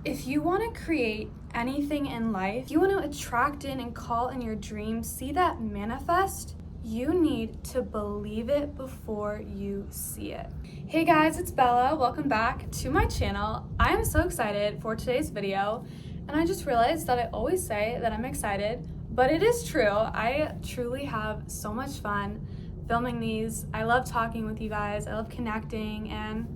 If you want to create anything in life, you want to attract in and call in your dreams, see that manifest, you need to believe it before you see it. Hey guys, it's Bella. Welcome back to my channel. I am so excited for today's video, and I just realized that I always say that I'm excited, but it is true. I truly have so much fun filming these. I love talking with you guys. I love connecting, and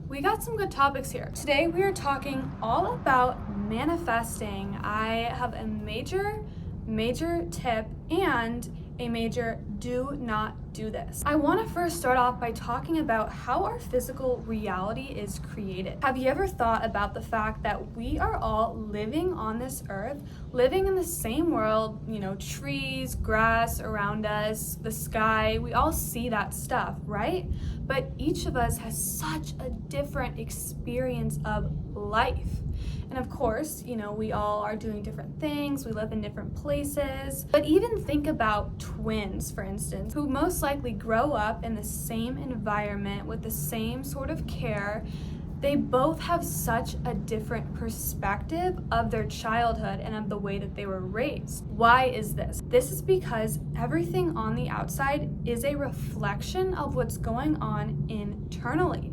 we got some good topics here. Today we are talking all about manifesting. I have a major tip and a major do not do this. I want to first start off by talking about how our physical reality is created. Have you ever thought about the fact that we are all living on this earth, living in the same world, trees, grass around us, the sky, we all see that stuff, right? But each of us has such a different experience of life. And of course, we all are doing different things, we live in different places. But even think about twins, for instance, who most likely grow up in the same environment with the same sort of care. They both have such a different perspective of their childhood and of the way that they were raised. Why is this? This is because everything on the outside is a reflection of what's going on internally.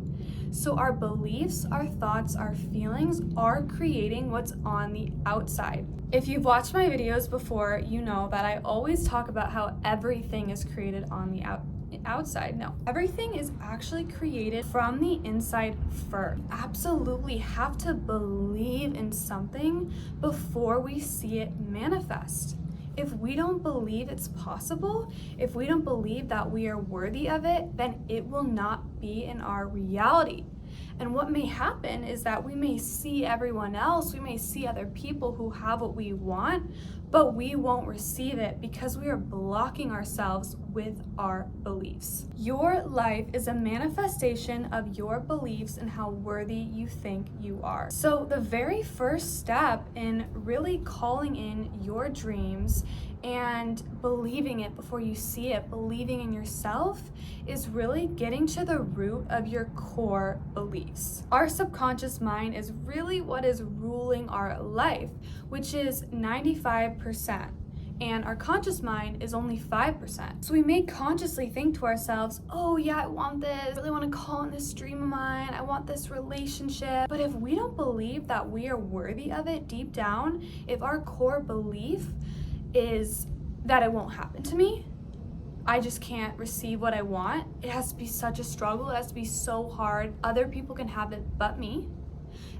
So our beliefs, our thoughts, our feelings are creating what's on the outside. If you've watched my videos before, you know that I always talk about how everything is created on the outside. No, everything is actually created from the inside first. Absolutely have to believe in something before we see it manifest. If we don't believe it's possible, if we don't believe that we are worthy of it, then it will not be in our reality. And what may happen is that we may see everyone else, we may see other people who have what we want, but we won't receive it because we are blocking ourselves with our beliefs. Your life is a manifestation of your beliefs and how worthy you think you are. So the very first step in really calling in your dreams and believing it before you see it, believing in yourself, is really getting to the root of your core beliefs. Our subconscious mind is really what is ruling our life, which is 95%. And our conscious mind is only 5%. So we may consciously think to ourselves, oh yeah, I want this, I really want to call in this dream of mine, I want this relationship. But if we don't believe that we are worthy of it deep down, if our core belief is that it won't happen to me, I just can't receive what I want, it has to be such a struggle, it has to be so hard, other people can have it but me,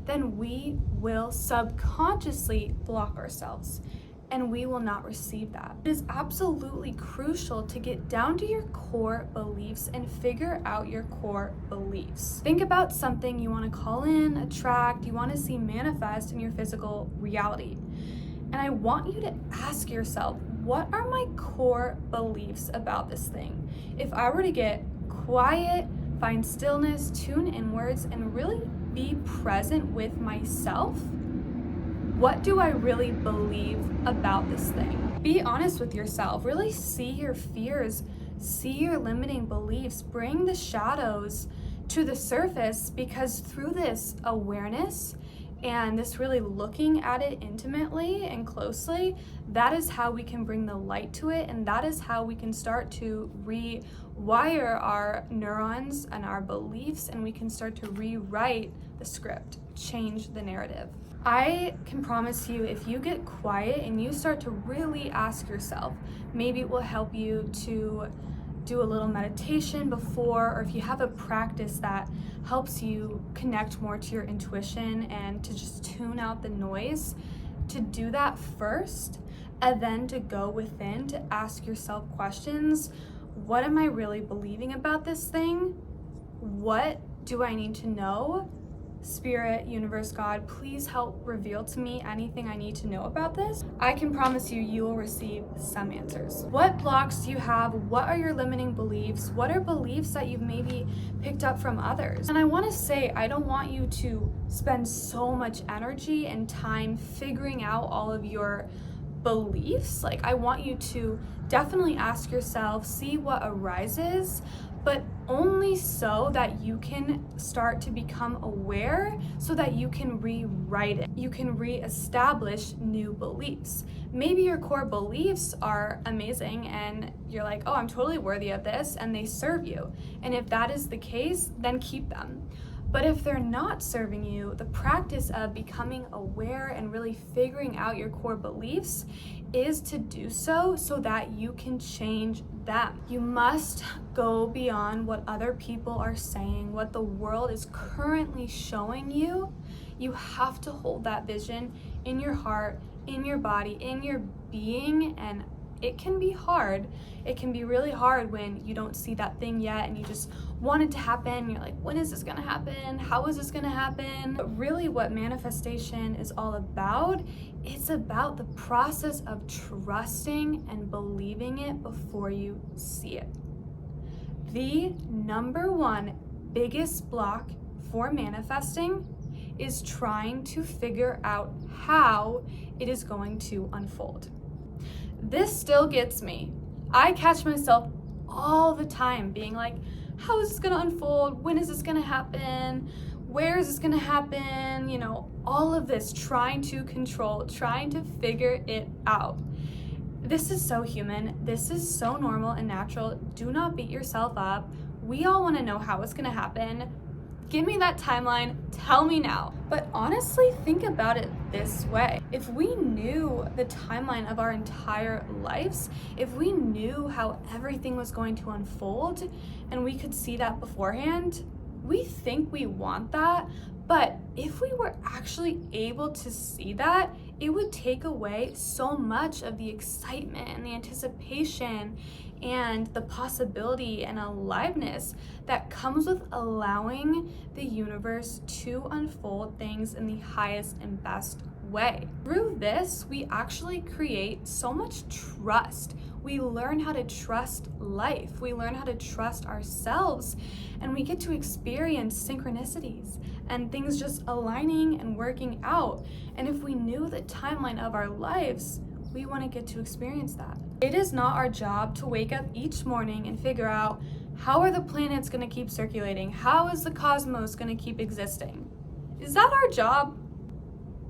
then we will subconsciously block ourselves and we will not receive that. It is absolutely crucial to get down to your core beliefs and figure out your core beliefs. Think about something you want to call in, attract, you want to see manifest in your physical reality. And I want you to ask yourself, what are my core beliefs about this thing? If I were to get quiet, find stillness, tune inwards, and really be present with myself, what do I really believe about this thing? Be honest with yourself. Really see your fears, see your limiting beliefs, bring the shadows to the surface, because through this awareness and this really looking at it intimately and closely, that is how we can bring the light to it, and that is how we can start to rewire our neurons and our beliefs, and we can start to rewrite the script, change the narrative. I can promise you, if you get quiet and you start to really ask yourself, maybe it will help you to do a little meditation before, or if you have a practice that helps you connect more to your intuition and to just tune out the noise, to do that first, and then to go within to ask yourself questions. What am I really believing about this thing? What do I need to know? Spirit, universe, God, please help reveal to me anything I need to know about this. I can promise you, you will receive some answers. What blocks do you have? What are your limiting beliefs? What are beliefs that you've maybe picked up from others? And I want to say, I don't want you to spend so much energy and time figuring out all of your beliefs. Like, I want you to definitely ask yourself, see what arises, but only so that you can start to become aware so that you can rewrite it. You can reestablish new beliefs. Maybe your core beliefs are amazing and you're like, oh, I'm totally worthy of this, and they serve you. And if that is the case, then keep them. But if they're not serving you, the practice of becoming aware and really figuring out your core beliefs is to do so that you can change them. You must go beyond what other people are saying, what the world is currently showing you. You have to hold that vision in your heart, in your body, in your being, and it can be hard. It can be really hard when you don't see that thing yet and you just want it to happen. You're like, when is this gonna happen? How is this gonna happen? But really what manifestation is all about, it's about the process of trusting and believing it before you see it. The number one biggest block for manifesting is trying to figure out how it is going to unfold. This still gets me. I catch myself all the time being like, how is this gonna unfold? When is this gonna happen? Where is this gonna happen? You know, all of this, trying to control, trying to figure it out. This is so human. This is so normal and natural. Do not beat yourself up. We all wanna know how it's gonna happen. Give me that timeline, tell me now. But honestly, think about it this way. If we knew the timeline of our entire lives, if we knew how everything was going to unfold and we could see that beforehand, we think we want that. But if we were actually able to see that, it would take away so much of the excitement and the anticipation and the possibility and aliveness that comes with allowing the universe to unfold things in the highest and best way. Through this, we actually create so much trust. We learn how to trust life. We learn how to trust ourselves, and we get to experience synchronicities and things just aligning and working out. And if we knew the timeline of our lives, we want to get to experience that. It is not our job to wake up each morning and figure out, how are the planets going to keep circulating? How is the cosmos going to keep existing? Is that our job?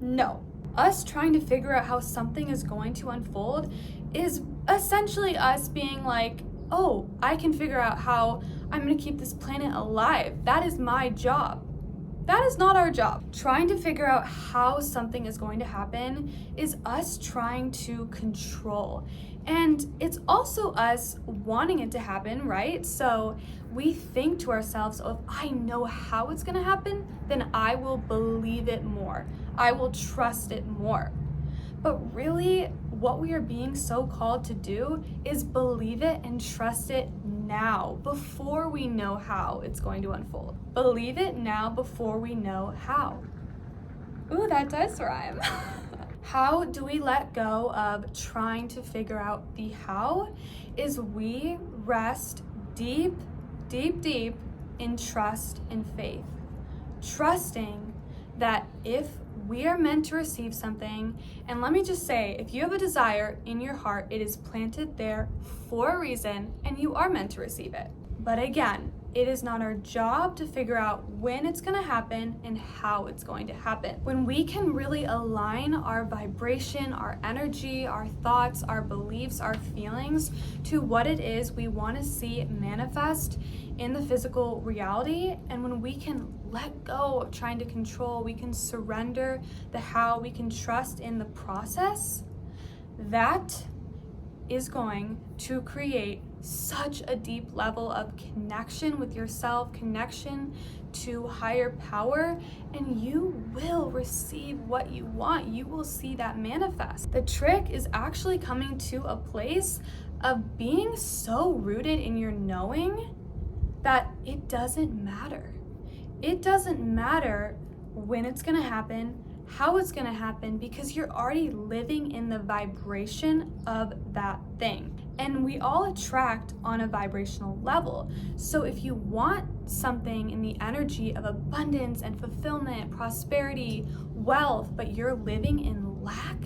No. Us trying to figure out how something is going to unfold is essentially us being like, oh, I can figure out how I'm going to keep this planet alive. That is my job. That is not our job. Trying to figure out how something is going to happen is us trying to control. And it's also us wanting it to happen, right? So we think to ourselves, oh, if I know how it's gonna happen, then I will believe it more. I will trust it more. But really, what we are being so called to do is believe it and trust it now, before we know how it's going to unfold. Believe it now before we know how. Ooh, that does rhyme. How do we let go of trying to figure out the how? Is we rest deep, deep, deep in trust and faith. Trusting that if we are meant to receive something, and let me just say, if you have a desire in your heart, it is planted there for a reason, and you are meant to receive it. But again, it is not our job to figure out when it's going to happen and how it's going to happen. When we can really align our vibration, our energy, our thoughts, our beliefs, our feelings to what it is we want to see manifest in the physical reality, and when we can let go of trying to control, we can surrender the how, we can trust in the process, that is going to create such a deep level of connection with yourself, connection to higher power, and you will receive what you want. You will see that manifest. The trick is actually coming to a place of being so rooted in your knowing that it doesn't matter. It doesn't matter when it's gonna happen, how it's gonna happen, because you're already living in the vibration of that thing. And we all attract on a vibrational level. So if you want something in the energy of abundance and fulfillment, prosperity, wealth, but you're living in lack,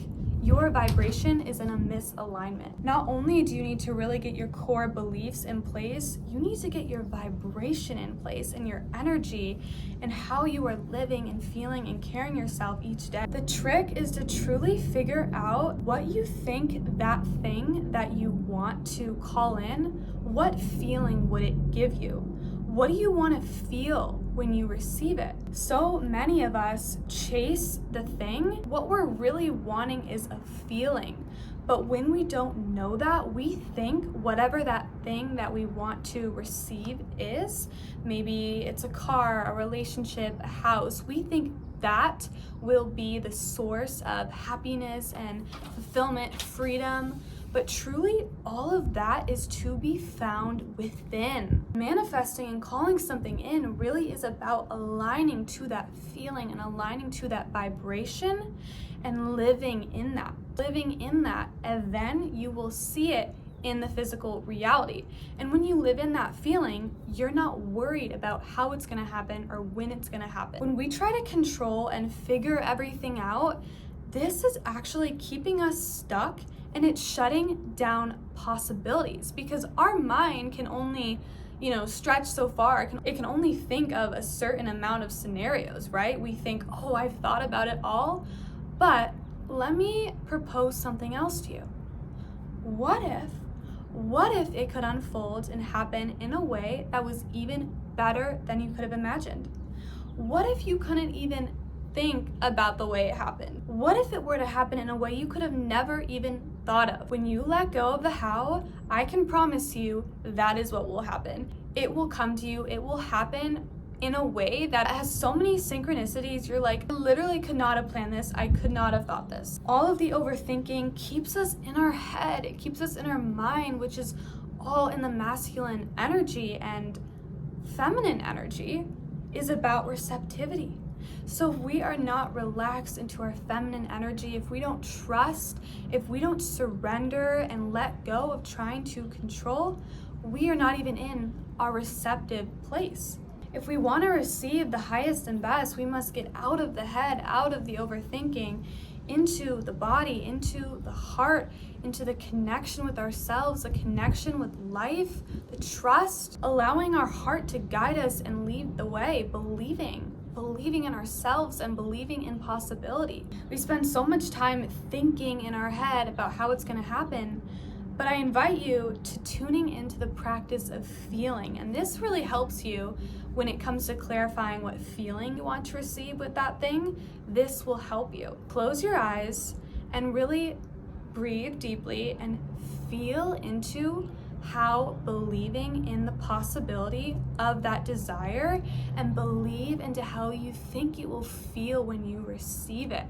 your vibration is in a misalignment. Not only do you need to really get your core beliefs in place, you need to get your vibration in place and your energy and how you are living and feeling and carrying yourself each day. The trick is to truly figure out what you think that thing that you want to call in, what feeling would it give you? What do you want to feel when you receive it? So many of us chase the thing. What we're really wanting is a feeling. But when we don't know that, we think whatever that thing that we want to receive is, maybe it's a car, a relationship, a house, we think that will be the source of happiness and fulfillment, freedom. But truly, all of that is to be found within. Manifesting and calling something in really is about aligning to that feeling and aligning to that vibration and living in that. And then you will see it in the physical reality. And when you live in that feeling, you're not worried about how it's gonna happen or when it's gonna happen. When we try to control and figure everything out, this is actually keeping us stuck, and it's shutting down possibilities because our mind can only, stretch so far. It can only think of a certain amount of scenarios, right? We think, oh, I've thought about it all. But let me propose something else to you. What if it could unfold and happen in a way that was even better than you could have imagined? What if you couldn't even think about the way it happened? What if it were to happen in a way you could have never even thought of? When you let go of the how, I can promise you that is what will happen. It will come to you, it will happen in a way that has so many synchronicities. You're like, I literally could not have planned this. I could not have thought this. All of the overthinking keeps us in our head. It keeps us in our mind, which is all in the masculine energy, and feminine energy is about receptivity. So if we are not relaxed into our feminine energy, if we don't trust, if we don't surrender and let go of trying to control, we are not even in our receptive place. If we want to receive the highest and best, we must get out of the head, out of the overthinking, into the body, into the heart, into the connection with ourselves, the connection with life, the trust, allowing our heart to guide us and lead the way, believing in ourselves and believing in possibility. We spend so much time thinking in our head about how it's going to happen, but I invite you to tuning into the practice of feeling. And this really helps you when it comes to clarifying what feeling you want to receive with that thing. This will help you. Close your eyes and really breathe deeply and feel into how believing in the possibility of that desire and believe into how you think it will feel when you receive it.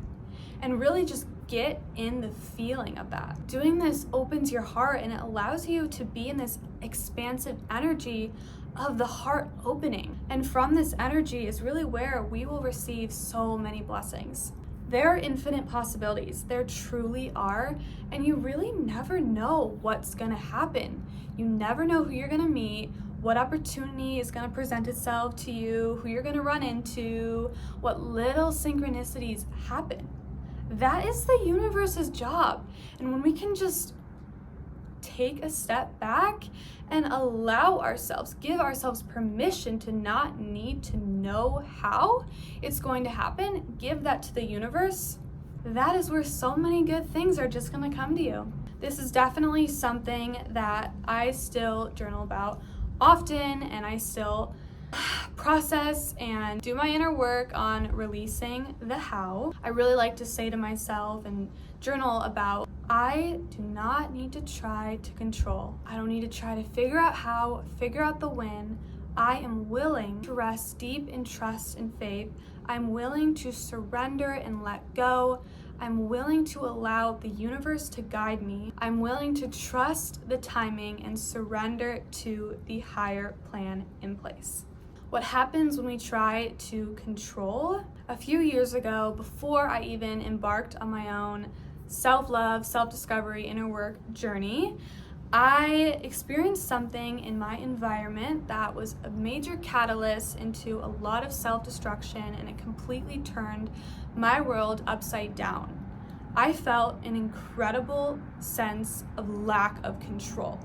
And really just get in the feeling of that. Doing this opens your heart and it allows you to be in this expansive energy of the heart opening. And from this energy is really where we will receive so many blessings. There are infinite possibilities. There truly are. And you really never know what's gonna happen. You never know who you're gonna meet, what opportunity is gonna present itself to you, who you're gonna run into, what little synchronicities happen. That is the universe's job. And when we can just take a step back and allow ourselves, give ourselves permission to not need to know how it's going to happen, give that to the universe, that is where so many good things are just gonna come to you. This is definitely something that I still journal about often, and I still process and do my inner work on releasing the how. I really like to say to myself and journal about, I do not need to try to control. I don't need to try to figure out how, figure out the when. I am willing to rest deep in trust and faith. I'm willing to surrender and let go. I'm willing to allow the universe to guide me. I'm willing to trust the timing and surrender to the higher plan in place. What happens when we try to control? A few years ago, before I even embarked on my own self-love, self-discovery, inner work journey, I experienced something in my environment that was a major catalyst into a lot of self-destruction, and it completely turned my world upside down. I felt an incredible sense of lack of control.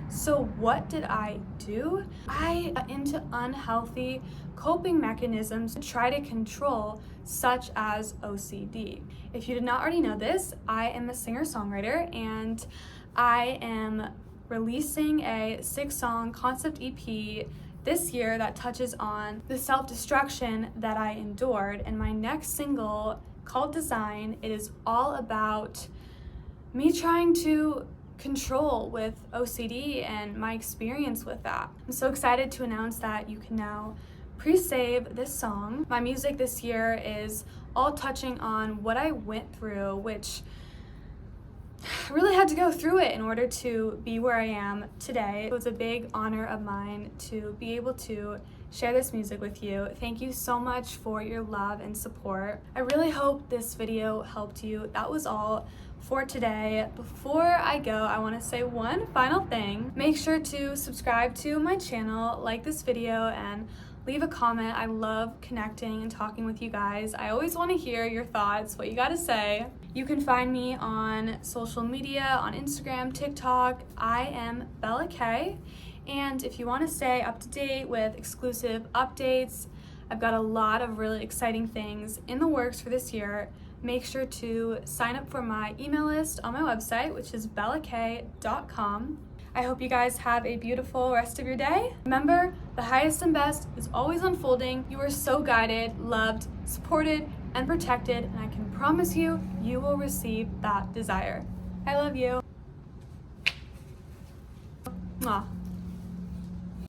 So what did I do? I got into unhealthy coping mechanisms to try to control, such as OCD. If you did not already know this, I am a singer-songwriter, and I am releasing a 6-song concept EP this year that touches on the self-destruction that I endured. And my next single, called Design, it is all about me trying to control with OCD and my experience with that. I'm so excited to announce that you can now pre-save this song. My music this year is all touching on what I went through, which I really had to go through it in order to be where I am today. It was a big honor of mine to be able to share this music with you. Thank you so much for your love and support. I really hope this video helped you. That was all for today. Before I go, I want to say one final thing. Make sure to subscribe to my channel, like this video, and leave a comment. I love connecting and talking with you guys. I always want to hear your thoughts, what you got to say. You can find me on social media, on Instagram, TikTok. I am Bella K. And if you want to stay up to date with exclusive updates, I've got a lot of really exciting things in the works for this year. Make sure to sign up for my email list on my website, which is bellak.com. I hope you guys have a beautiful rest of your day. Remember, the highest and best is always unfolding. You are so guided, loved, supported, and protected, and I can promise you, you will receive that desire. I love you. Mwah.